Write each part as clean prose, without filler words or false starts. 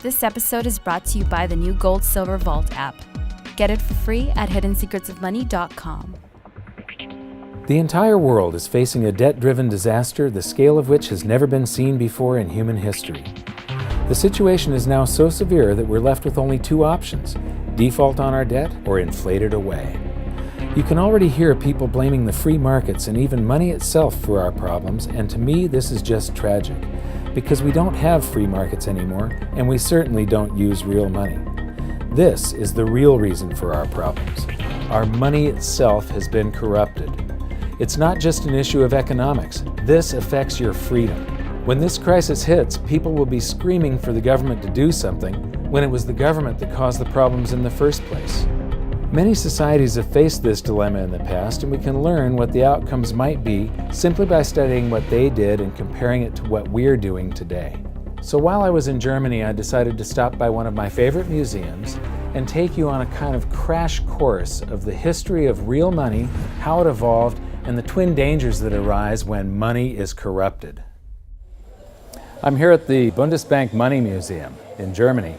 This episode is brought to you by the new Gold Silver Vault app. Get it for free at hiddensecretsofmoney.com. The entire world is facing a debt-driven disaster, the scale of which has never been seen before in human history. The situation is now so severe that we're left with only two options: default on our debt or inflate it away. You can already hear people blaming the free markets and even money itself for our problems, and to me this is just tragic, because we don't have free markets anymore, and we certainly don't use real money. This is the real reason for our problems. Our money itself has been corrupted. It's not just an issue of economics. This affects your freedom. When this crisis hits, people will be screaming for the government to do something when it was the government that caused the problems in the first place. Many societies have faced this dilemma in the past, and we can learn what the outcomes might be simply by studying what they did and comparing it to what we're doing today. So while I was in Germany, I decided to stop by one of my favorite museums and take you on a kind of crash course of the history of real money, how it evolved, and the twin dangers that arise when money is corrupted. I'm here at the Bundesbank Money Museum in Germany,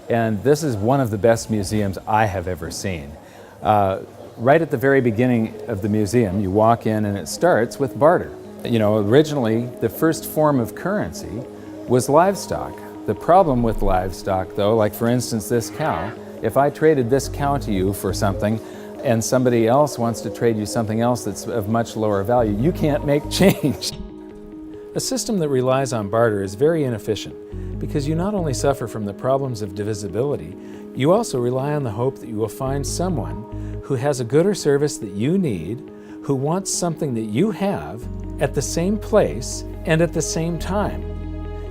and this is one of the best museums I have ever seen. Right at the very beginning of the museum, you walk in and it starts with barter. You know, originally the first form of currency was livestock. The problem with livestock, though, like for instance this cow, if I traded this cow to you for something and somebody else wants to trade you something else that's of much lower value, you can't make change. A system that relies on barter is very inefficient because you not only suffer from the problems of divisibility, you also rely on the hope that you will find someone who has a good or service that you need, who wants something that you have at the same place and at the same time.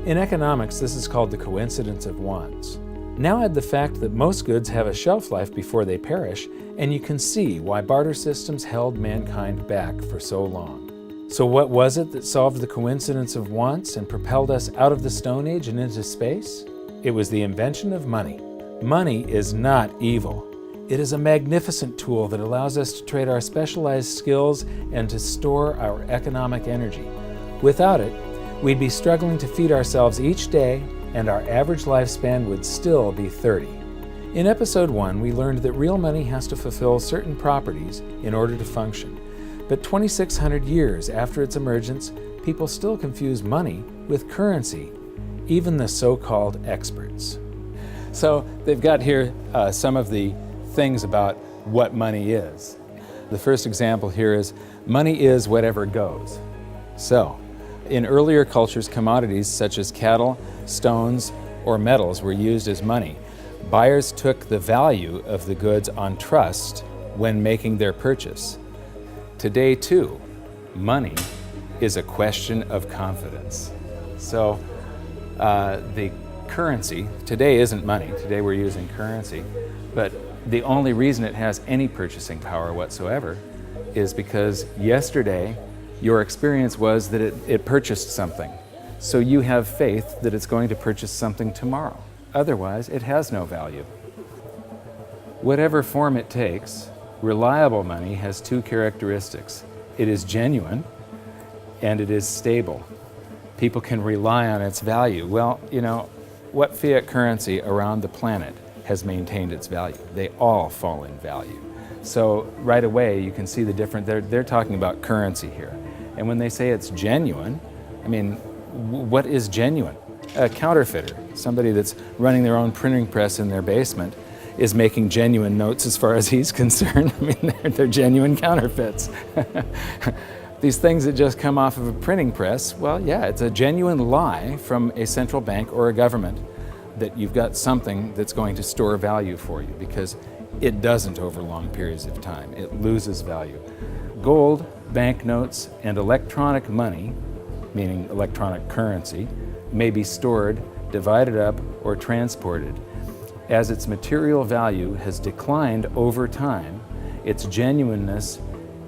In economics, this is called the coincidence of wants. Now add the fact that most goods have a shelf life before they perish, and you can see why barter systems held mankind back for so long. So what was it that solved the coincidence of wants and propelled us out of the Stone Age and into space? It was the invention of money. Money is not evil. It is a magnificent tool that allows us to trade our specialized skills and to store our economic energy. Without it, we'd be struggling to feed ourselves each day, and our average lifespan would still be 30. In episode 1, we learned that real money has to fulfill certain properties in order to function. But 2,600 years after its emergence, people still confuse money with currency, even the so-called experts. So they've got here some of the things about what money is. The first example here is money is whatever goes. So, in earlier cultures, commodities such as cattle, stones, or metals were used as money. Buyers took the value of the goods on trust when making their purchase. Today, too, money is a question of confidence. So, the currency, today isn't money, today we're using currency, but the only reason it has any purchasing power whatsoever is because yesterday your experience was that it purchased something. So you have faith that it's going to purchase something tomorrow. Otherwise, it has no value. Whatever form it takes, reliable money has two characteristics. It is genuine and it is stable. People can rely on its value. Well, you know, what fiat currency around the planet has maintained its value? They all fall in value. So right away you can see the difference. They're talking about currency here. And when they say it's genuine, I mean, what is genuine? A counterfeiter, somebody that's running their own printing press in their basement, is making genuine notes as far as he's concerned. I mean, they're genuine counterfeits. These things that just come off of a printing press, well, yeah, it's a genuine lie from a central bank or a government that you've got something that's going to store value for you, because it doesn't over long periods of time. It loses value. Gold, banknotes, and electronic money, meaning electronic currency, may be stored, divided up, or transported. As its material value has declined over time, its genuineness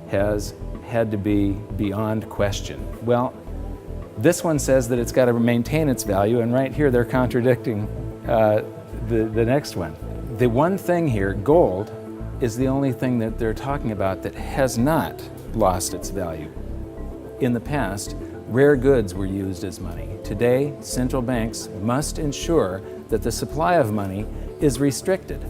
has had to be beyond question. Well, this one says that it's got to maintain its value, and right here they're contradicting the next one. The one thing here, gold, is the only thing that they're talking about that has not lost its value. In the past, Rare goods were used as money. Today, central banks must ensure that the supply of money is restricted.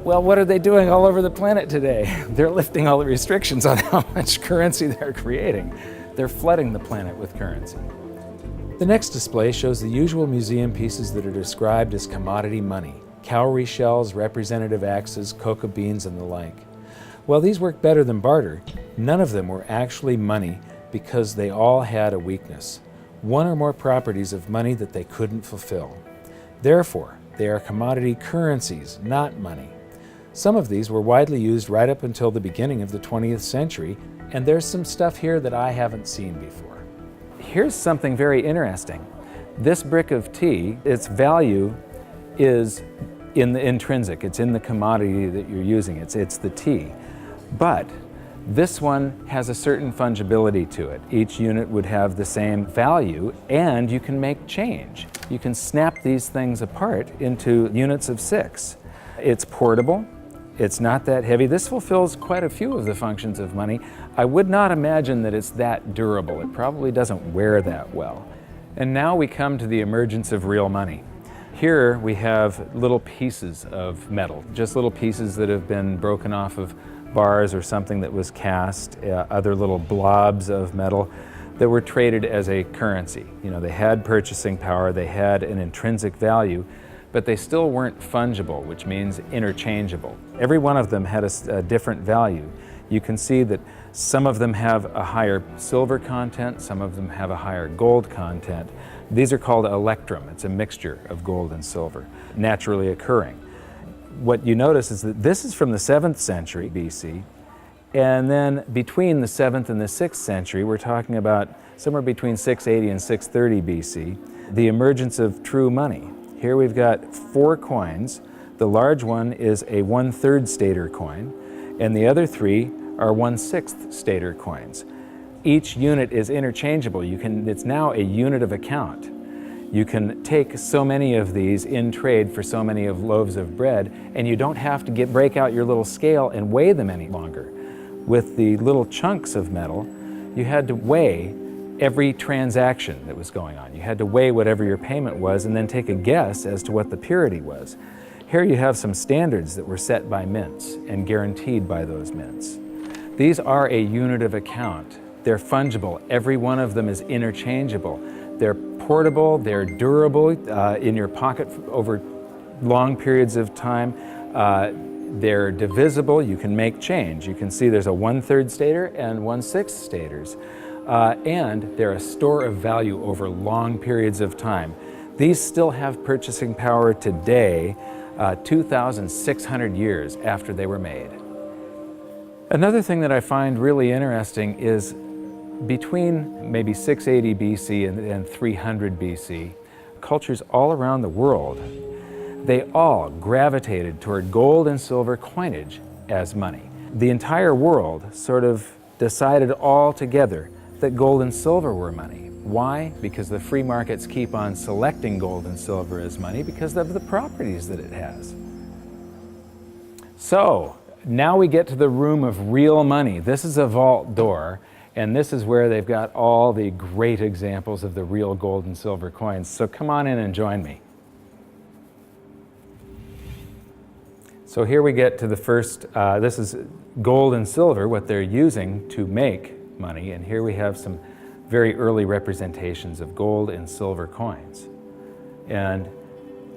Well, what are they doing all over the planet today? They're lifting all the restrictions on how much currency they're creating. They're flooding the planet with currency. The next display shows the usual museum pieces that are described as commodity money: cowrie shells, representative axes, cocoa beans, and the like. While these work better than barter, none of them were actually money because they all had a weakness: one or more properties of money that they couldn't fulfill. Therefore, they are commodity currencies, not money. Some of these were widely used right up until the beginning of the 20th century, and there's some stuff here that I haven't seen before. Here's something very interesting. This brick of tea, its value is in the intrinsic, it's in the commodity that you're using, it's the tea. But this one has a certain fungibility to it. Each unit would have the same value, and you can make change. You can snap these things apart into units of 6. It's portable. It's not that heavy. This fulfills quite a few of the functions of money. I would not imagine that it's that durable. It probably doesn't wear that well. And now we come to the emergence of real money. Here we have little pieces of metal, just little pieces that have been broken off of bars or something that was cast, other little blobs of metal that were traded as a currency. You know, they had purchasing power, they had an intrinsic value, but they still weren't fungible, which means interchangeable. Every one of them had a different value. You can see that some of them have a higher silver content, some of them have a higher gold content. These are called electrum. It's a mixture of gold and silver, naturally occurring. What you notice is that this is from the 7th century BC, and then between the 7th and the 6th century, we're talking about somewhere between 680 and 630 BC, the emergence of true money. Here we've got 4 coins. The large one is a 1/3 stater coin, and the other 3 are 1/6 stater coins. Each unit is interchangeable. It's now a unit of account. You can take so many of these in trade for so many of loaves of bread, and you don't have to break out your little scale and weigh them any longer. With the little chunks of metal, you had to weigh every transaction that was going on. You had to weigh whatever your payment was and then take a guess as to what the purity was. Here you have some standards that were set by mints and guaranteed by those mints. These are a unit of account. They're fungible. Every one of them is interchangeable. They're portable, they're durable in your pocket over long periods of time. They're divisible, you can make change. You can see there's a 1/3 stater and 1/6 staters. And they're a store of value over long periods of time. These still have purchasing power today, 2,600 years after they were made. Another thing that I find really interesting is between maybe 680 BC and 300 BC, cultures all around the world, they all gravitated toward gold and silver coinage as money. The entire world sort of decided all together that gold and silver were money. Why? Because the free markets keep on selecting gold and silver as money because of the properties that it has. So, now we get to the room of real money. This is a vault door, and this is where they've got all the great examples of the real gold and silver coins. So come on in and join me. So here we get to the first, this is gold and silver, what they're using to make money, and here we have some very early representations of gold and silver coins. And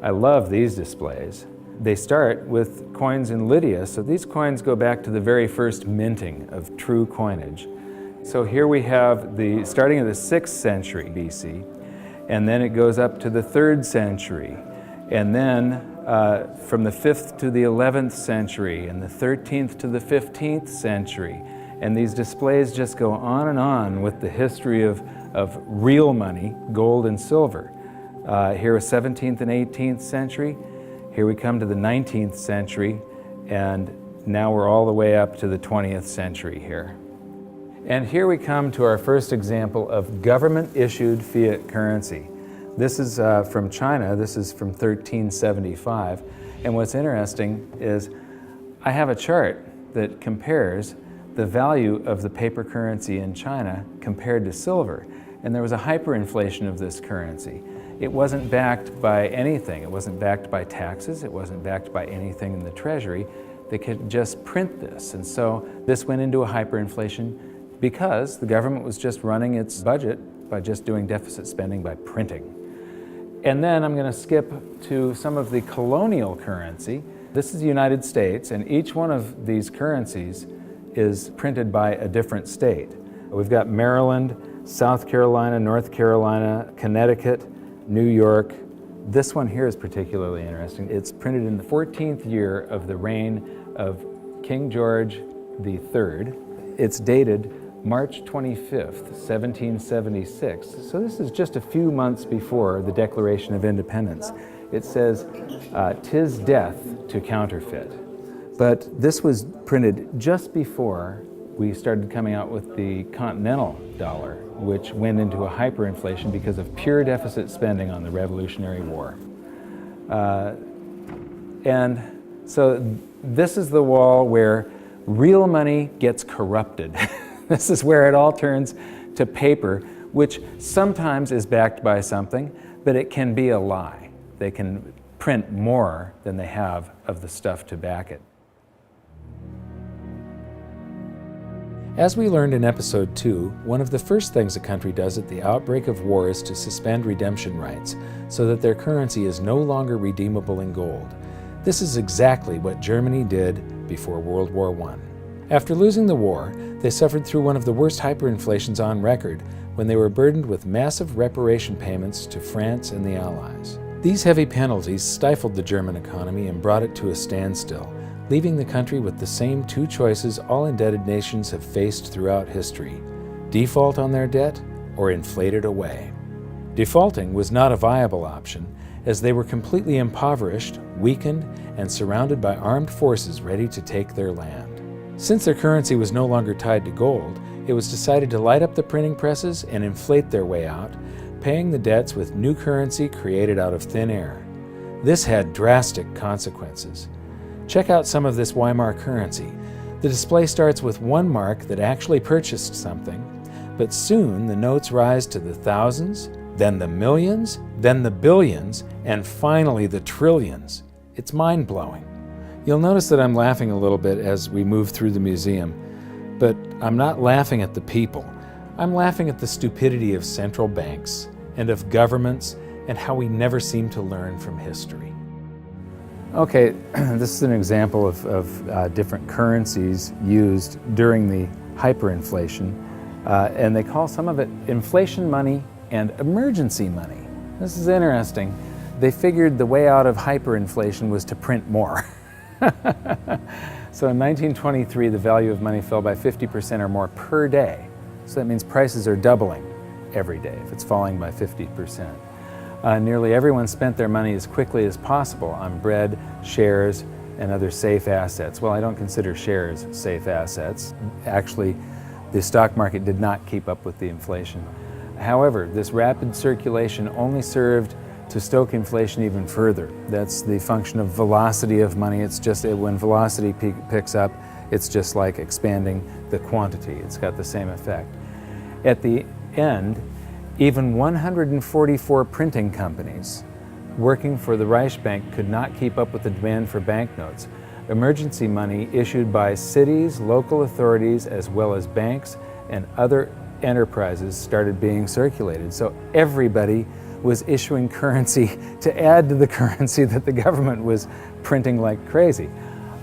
I love these displays. They start with coins in Lydia, so these coins go back to the very first minting of true coinage. So here we have starting in the 6th century BC, and then it goes up to the 3rd century, and then from the 5th to the 11th century, and the 13th to the 15th century. And these displays just go on with the history of real money, gold and silver. Here is 17th and 18th century. Here we come to the 19th century, and now we're all the way up to the 20th century here. And here we come to our first example of government-issued fiat currency. This is from China. This is from 1375. And what's interesting is I have a chart that compares the value of the paper currency in China compared to silver. and there was a hyperinflation of this currency. It wasn't backed by anything. It wasn't backed by taxes. It wasn't backed by anything in the Treasury. They could just print this. And so this went into a hyperinflation because the government was just running its budget by just doing deficit spending by printing. And then I'm going to skip to some of the colonial currency. This is the United States, and each one of these currencies is printed by a different state. We've got Maryland, South Carolina, North Carolina, Connecticut, New York. This one here is particularly interesting. It's printed in the 14th year of the reign of King George III. It's dated March 25th, 1776. So this is just a few months before the Declaration of Independence. It says, "'Tis death to counterfeit." But this was printed just before we started coming out with the continental dollar, which went into a hyperinflation because of pure deficit spending on the Revolutionary War. And so this is the wall where real money gets corrupted. This is where it all turns to paper, which sometimes is backed by something, but it can be a lie. They can print more than they have of the stuff to back it. As we learned in Episode 2, one of the first things a country does at the outbreak of war is to suspend redemption rights so that their currency is no longer redeemable in gold. This is exactly what Germany did before World War I. After losing the war, they suffered through one of the worst hyperinflations on record when they were burdened with massive reparation payments to France and the Allies. These heavy penalties stifled the German economy and brought it to a standstill, leaving the country with the same two choices all indebted nations have faced throughout history: default on their debt or inflate it away. Defaulting was not a viable option, as they were completely impoverished, weakened, and surrounded by armed forces ready to take their land. Since their currency was no longer tied to gold, it was decided to light up the printing presses and inflate their way out, paying the debts with new currency created out of thin air. This had drastic consequences. Check out some of this Weimar currency. The display starts with one mark that actually purchased something, but soon the notes rise to the thousands, then the millions, then the billions, and finally the trillions. It's mind-blowing. You'll notice that I'm laughing a little bit as we move through the museum, but I'm not laughing at the people. I'm laughing at the stupidity of central banks and of governments and how we never seem to learn from history. Okay, this is an example of different currencies used during the hyperinflation, and they call some of it inflation money and emergency money. This is interesting. They figured the way out of hyperinflation was to print more. So in 1923, the value of money fell by 50% or more per day. So that means prices are doubling every day if it's falling by 50%. Nearly everyone spent their money as quickly as possible on bread, shares, and other safe assets. Well, I don't consider shares safe assets. Actually, the stock market did not keep up with the inflation. However, this rapid circulation only served to stoke inflation even further. That's the function of velocity of money. It's just when velocity picks up, it's just like expanding the quantity. It's got the same effect. At the end, even 144 printing companies working for the Reichsbank could not keep up with the demand for banknotes. Emergency money issued by cities, local authorities, as well as banks and other enterprises started being circulated. So everybody was issuing currency to add to the currency that the government was printing like crazy.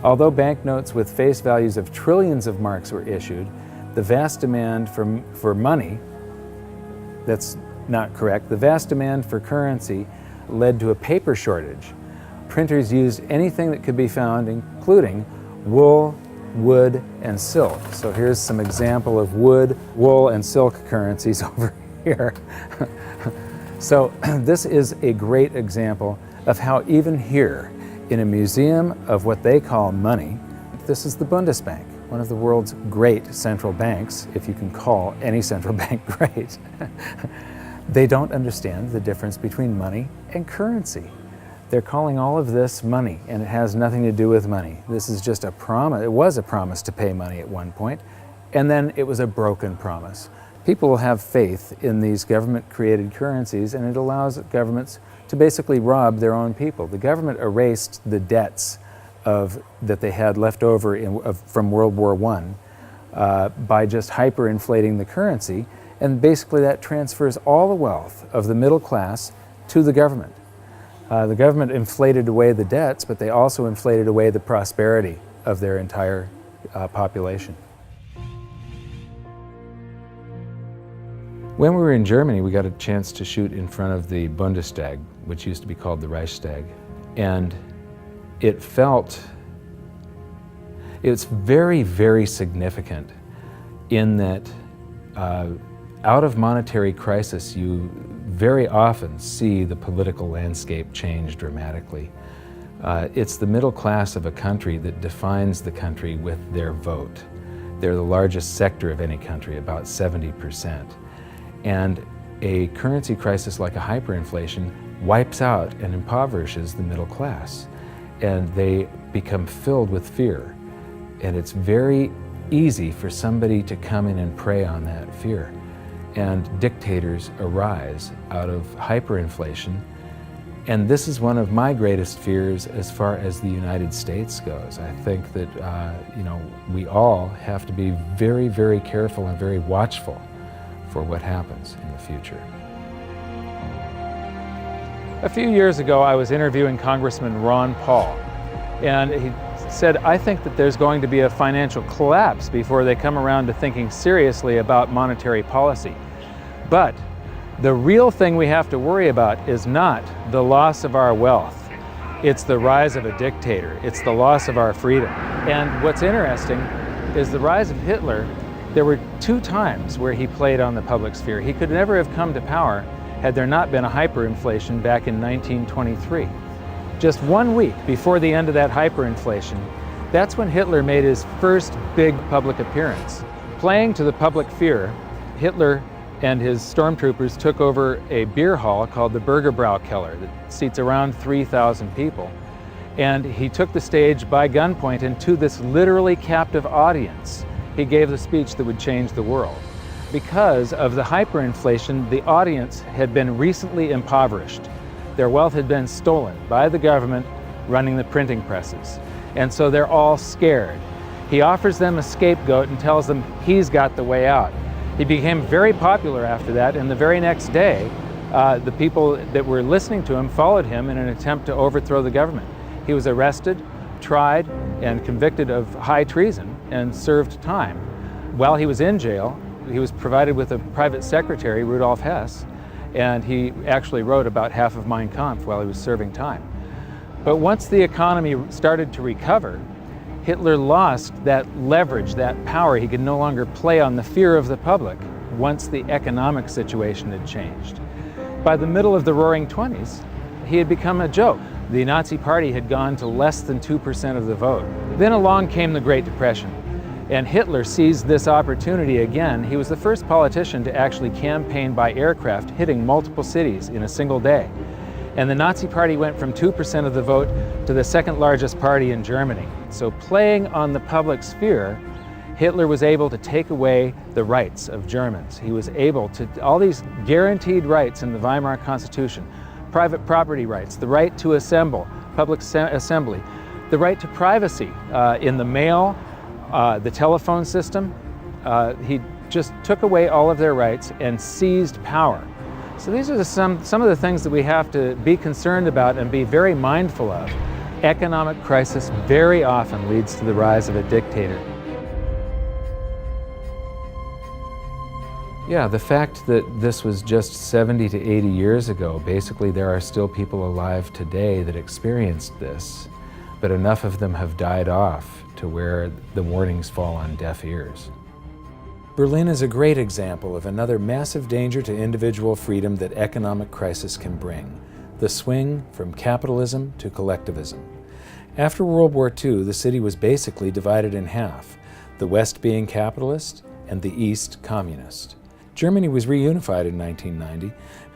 Although banknotes with face values of trillions of marks were issued, the vast demand for money, that's not correct, the vast demand for currency led to a paper shortage. Printers used anything that could be found, including wool, wood, and silk. So here's some example of wood, wool, and silk currencies over here. So this is a great example of how even here, in a museum of what they call money, this is the Bundesbank, one of the world's great central banks, if you can call any central bank great. They don't understand the difference between money and currency. They're calling all of this money, and it has nothing to do with money. This is just a promise. It was a promise to pay money at one point, and then it was a broken promise. People will have faith in these government-created currencies, and it allows governments to basically rob their own people. The government erased the debts that they had left over from World War I by just hyperinflating the currency, and basically that transfers all the wealth of the middle class to the government. The government inflated away the debts, but they also inflated away the prosperity of their entire population. When we were in Germany, we got a chance to shoot in front of the Bundestag, which used to be called the Reichstag, and it's very, very significant in that out of monetary crisis, you very often see the political landscape change dramatically. It's the middle class of a country that defines the country with their vote. They're the largest sector of any country, about 70%. And a currency crisis like a hyperinflation wipes out and impoverishes the middle class. And they become filled with fear. And it's very easy for somebody to come in and prey on that fear. And dictators arise out of hyperinflation. And this is one of my greatest fears as far as the United States goes. I think that we all have to be very, very careful and very watchful for what happens in the future. A few years ago, I was interviewing Congressman Ron Paul, and he said, I think that there's going to be a financial collapse before they come around to thinking seriously about monetary policy. But the real thing we have to worry about is not the loss of our wealth. It's the rise of a dictator. It's the loss of our freedom. And what's interesting is the rise of Hitler. There were 2 times where he played on the public sphere. He could never have come to power had there not been a hyperinflation back in 1923. Just 1 week before the end of that hyperinflation, that's when Hitler made his first big public appearance. Playing to the public fear, Hitler and his stormtroopers took over a beer hall called the Bürgerbrau Keller that seats around 3,000 people. And he took the stage by gunpoint, and to this literally captive audience, he gave the speech that would change the world. Because of the hyperinflation, the audience had been recently impoverished. Their wealth had been stolen by the government running the printing presses. And so they're all scared. He offers them a scapegoat and tells them he's got the way out. He became very popular after that, and the very next day, the people that were listening to him followed him in an attempt to overthrow the government. He was arrested, tried, and convicted of high treason and served time. While he was in jail, he was provided with a private secretary, Rudolf Hess, and he actually wrote about half of Mein Kampf while he was serving time. But once the economy started to recover, Hitler lost that leverage, that power. He could no longer play on the fear of the public once the economic situation had changed. By the middle of the Roaring '20s, he had become a joke. The Nazi Party had gone to less than 2% of the vote. Then along came the Great Depression, and Hitler seized this opportunity again. He was the first politician to actually campaign by aircraft, hitting multiple cities in a single day. And the Nazi Party went from 2% of the vote to the second largest party in Germany. So playing on the public sphere, Hitler was able to take away the rights of Germans. He was able to, all these guaranteed rights in the Weimar Constitution, private property rights, the right to assemble, public assembly, the right to privacy in the mail, the telephone system. He just took away all of their rights and seized power. So these are some of the things that we have to be concerned about and be very mindful of. Economic crisis very often leads to the rise of a dictator. Yeah, the fact that this was just 70 to 80 years ago, basically there are still people alive today that experienced this, but enough of them have died off to where the warnings fall on deaf ears. Berlin is a great example of another massive danger to individual freedom that economic crisis can bring, the swing from capitalism to collectivism. After World War II, the city was basically divided in half, the West being capitalist and the East communist. Germany was reunified in 1990,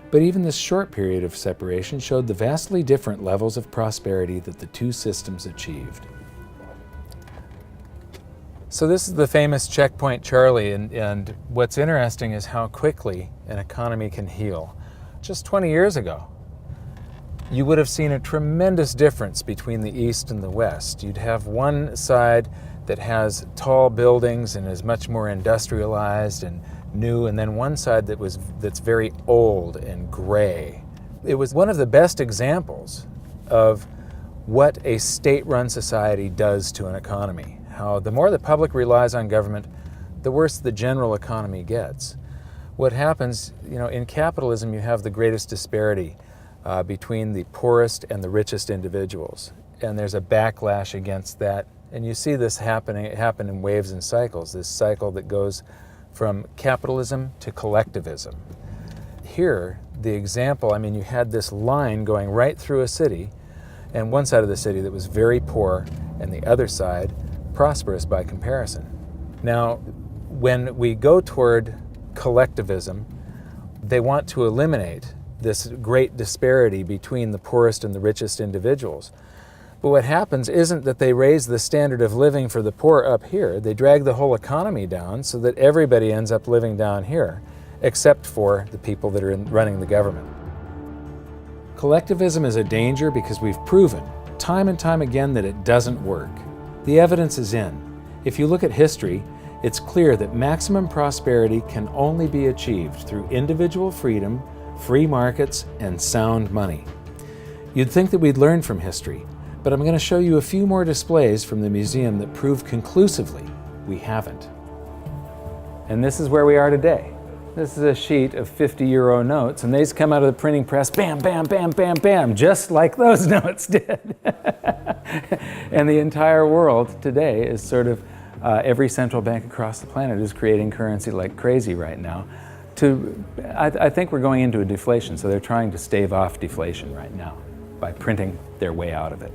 but even this short period of separation showed the vastly different levels of prosperity that the two systems achieved. So this is the famous checkpoint Charlie, and what's interesting is how quickly an economy can heal. Just 20 years ago, you would have seen a tremendous difference between the East and the West. You'd have one side that has tall buildings and is much more industrialized and new, and then one side that's very old and gray. It was one of the best examples of what a state-run society does to an economy. How the more the public relies on government, the worse the general economy gets. What happens, in capitalism, you have the greatest disparity between the poorest and the richest individuals. And there's a backlash against that. And you see this happen in waves and cycles, this cycle that goes from capitalism to collectivism. Here, the example, you had this line going right through a city, and one side of the city that was very poor, and the other side prosperous by comparison. Now, when we go toward collectivism, they want to eliminate this great disparity between the poorest and the richest individuals. But what happens isn't that they raise the standard of living for the poor up here. They drag the whole economy down so that everybody ends up living down here, except for the people that are running the government. Collectivism is a danger because we've proven time and time again that it doesn't work. The evidence is in. If you look at history, it's clear that maximum prosperity can only be achieved through individual freedom, free markets, and sound money. You'd think that we'd learn from history, but I'm going to show you a few more displays from the museum that prove conclusively we haven't. And this is where we are today. This is a sheet of 50-euro notes, and these come out of the printing press, bam, bam, bam, bam, bam, just like those notes did. And the entire world today is sort of, every central bank across the planet is creating currency like crazy right now. I think we're going into a deflation, so they're trying to stave off deflation right now by printing their way out of it.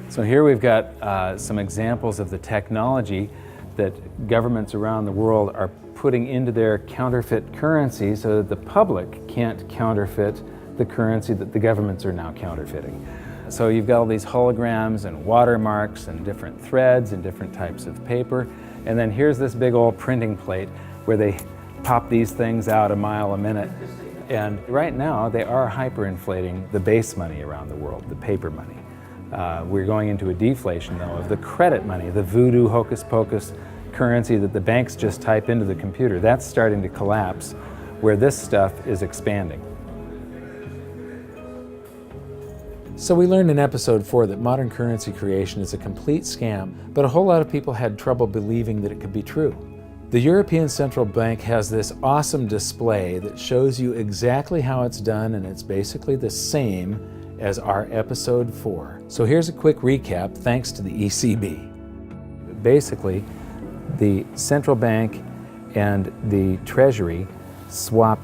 So here we've got some examples of the technology that governments around the world are putting into their counterfeit currency so that the public can't counterfeit the currency that the governments are now counterfeiting. So you've got all these holograms and watermarks and different threads and different types of paper. And then here's this big old printing plate where they pop these things out a mile a minute. And right now they are hyperinflating the base money around the world, the paper money. We're going into a deflation though of the credit money, the voodoo hocus pocus currency that the banks just type into the computer. That's starting to collapse, where this stuff is expanding. So we learned in episode 4 that modern currency creation is a complete scam, but a whole lot of people had trouble believing that it could be true. The European Central Bank has this awesome display that shows you exactly how it's done, and it's basically the same as our episode 4. So here's a quick recap thanks to the ECB. Basically, the central bank and the treasury swap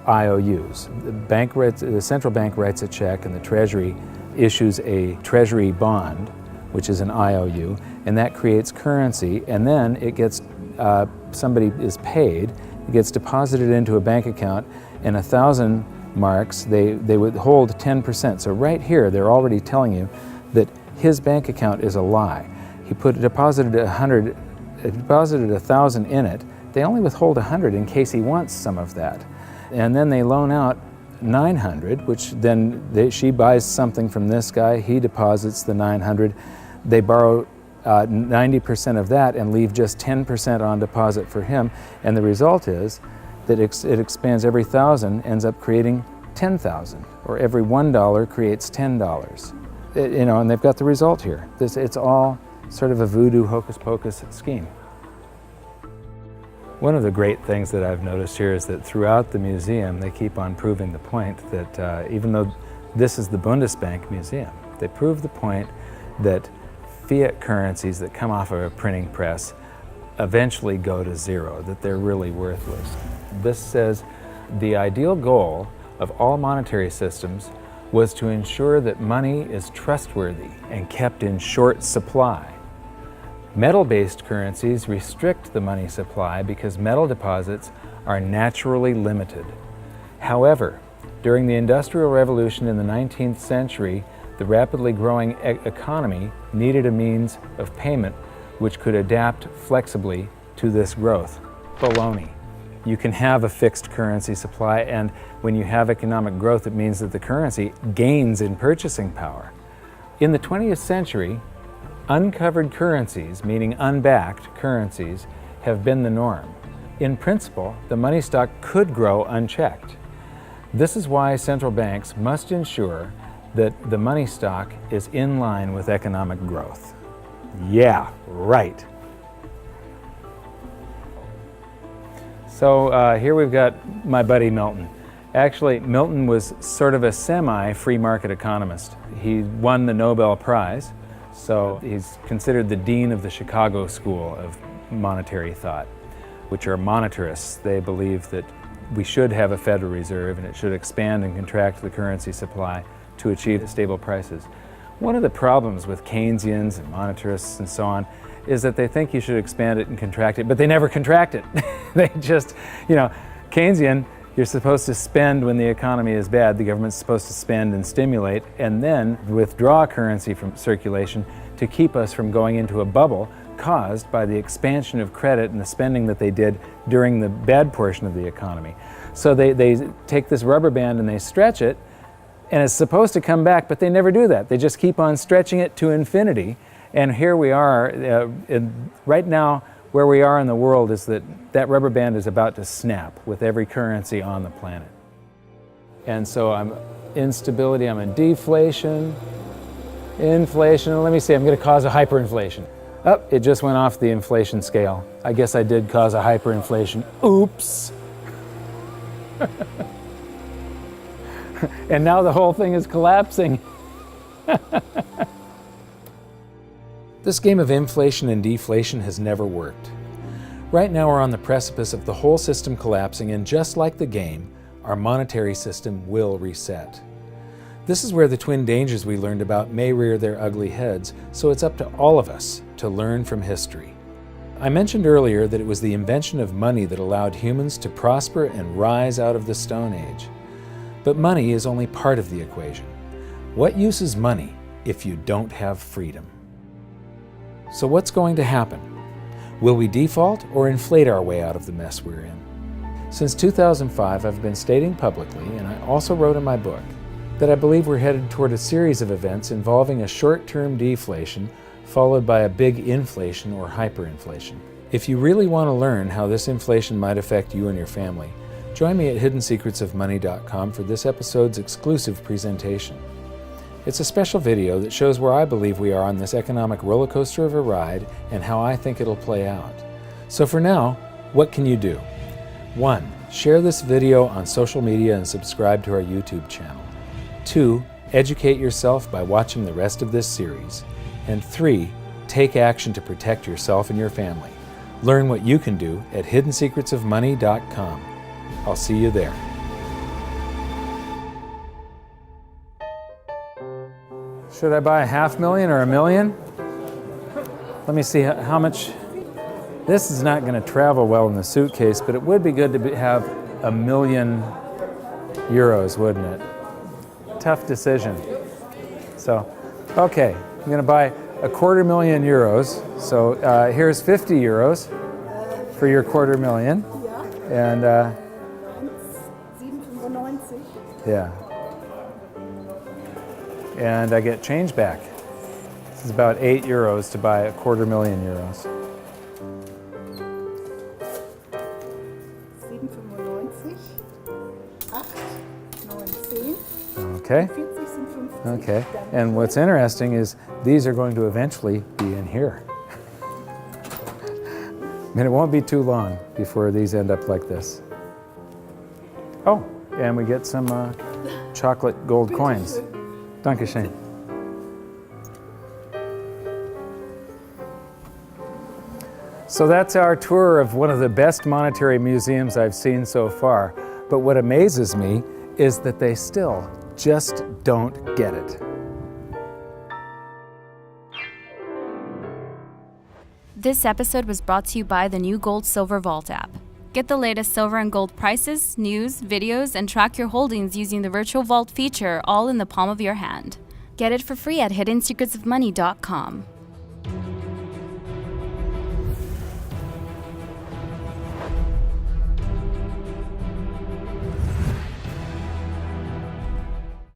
IOUs. The central bank writes a check and the treasury issues a treasury bond, which is an IOU, and that creates currency, and then it gets, somebody is paid, it gets deposited into a bank account, and 1,000 marks, they withhold 10%. So right here, they're already telling you that his bank account is a lie. He deposited 1,000 in it. They only withhold 100 in case he wants some of that. And then they loan out 900, which then she buys something from this guy, he deposits the 900. They borrow 90% of that and leave just 10% on deposit for him. And the result is that it expands. Every 1,000 ends up creating 10,000, or every $1 creates $10. And they've got the result here. It's all sort of a voodoo hocus pocus scheme. One of the great things that I've noticed here is that throughout the museum they keep on proving the point that even though this is the Bundesbank Museum, they prove the point that fiat currencies that come off of a printing press eventually go to zero, that they're really worthless. This says the ideal goal of all monetary systems was to ensure that money is trustworthy and kept in short supply. Metal-based currencies restrict the money supply because metal deposits are naturally limited. However, during the Industrial Revolution in the 19th century, the rapidly growing economy needed a means of payment which could adapt flexibly to this growth. Baloney. You can have a fixed currency supply, and when you have economic growth, it means that the currency gains in purchasing power. In the 20th century, uncovered currencies, meaning unbacked currencies, have been the norm. In principle, the money stock could grow unchecked. This is why central banks must ensure that the money stock is in line with economic growth. Yeah, right. So here we've got my buddy Milton. Actually, Milton was sort of a semi-free market economist. He won the Nobel Prize, so he's considered the dean of the Chicago School of Monetary Thought, which are monetarists. They believe that we should have a Federal Reserve and it should expand and contract the currency supply to achieve stable prices. One of the problems with Keynesians and monetarists and so on is that they think you should expand it and contract it, but they never contract it. They just, Keynesian, you're supposed to spend when the economy is bad, the government's supposed to spend and stimulate, and then withdraw currency from circulation to keep us from going into a bubble caused by the expansion of credit and the spending that they did during the bad portion of the economy. So they take this rubber band and they stretch it, and it's supposed to come back, but they never do that. They just keep on stretching it to infinity. And here we are, right now, where we are in the world is that rubber band is about to snap with every currency on the planet. And so I'm instability, I'm in deflation, inflation. Let me see, I'm going to cause a hyperinflation. Oh, it just went off the inflation scale. I guess I did cause a hyperinflation. Oops. And now the whole thing is collapsing. This game of inflation and deflation has never worked. Right now we're on the precipice of the whole system collapsing, and just like the game, our monetary system will reset. This is where the twin dangers we learned about may rear their ugly heads, so it's up to all of us to learn from history. I mentioned earlier that it was the invention of money that allowed humans to prosper and rise out of the Stone Age. But money is only part of the equation. What use is money if you don't have freedom? So what's going to happen? Will we default or inflate our way out of the mess we're in? Since 2005, I've been stating publicly, and I also wrote in my book, that I believe we're headed toward a series of events involving a short-term deflation followed by a big inflation or hyperinflation. If you really want to learn how this inflation might affect you and your family, join me at hiddensecretsofmoney.com for this episode's exclusive presentation. It's a special video that shows where I believe we are on this economic roller coaster of a ride and how I think it'll play out. So for now, what can you do? 1. Share this video on social media and subscribe to our YouTube channel. 2. Educate yourself by watching the rest of this series. And 3. Take action to protect yourself and your family. Learn what you can do at hiddensecretsofmoney.com. I'll see you there. Should I buy $500,000 or $1 million? Let me see how much. This is not going to travel well in the suitcase, but it would be good to have €1 million, wouldn't it? Tough decision. So, okay, I'm going to buy €250,000. So here's €50 for your €250,000. And 7,95. yeah. And I get change back. This is about €8 to buy €250,000. 7,95, 8, 9, 10. Okay. 40 sind 50. Okay. And what's interesting is these are going to eventually be in here. And it won't be too long before these end up like this. Oh, and we get some chocolate gold coins. Dankeschön. So that's our tour of one of the best monetary museums I've seen so far. But what amazes me is that they still just don't get it. This episode was brought to you by the new Gold Silver Vault app. Get the latest silver and gold prices, news, videos, and track your holdings using the virtual vault feature all in the palm of your hand. Get it for free at hiddensecretsofmoney.com.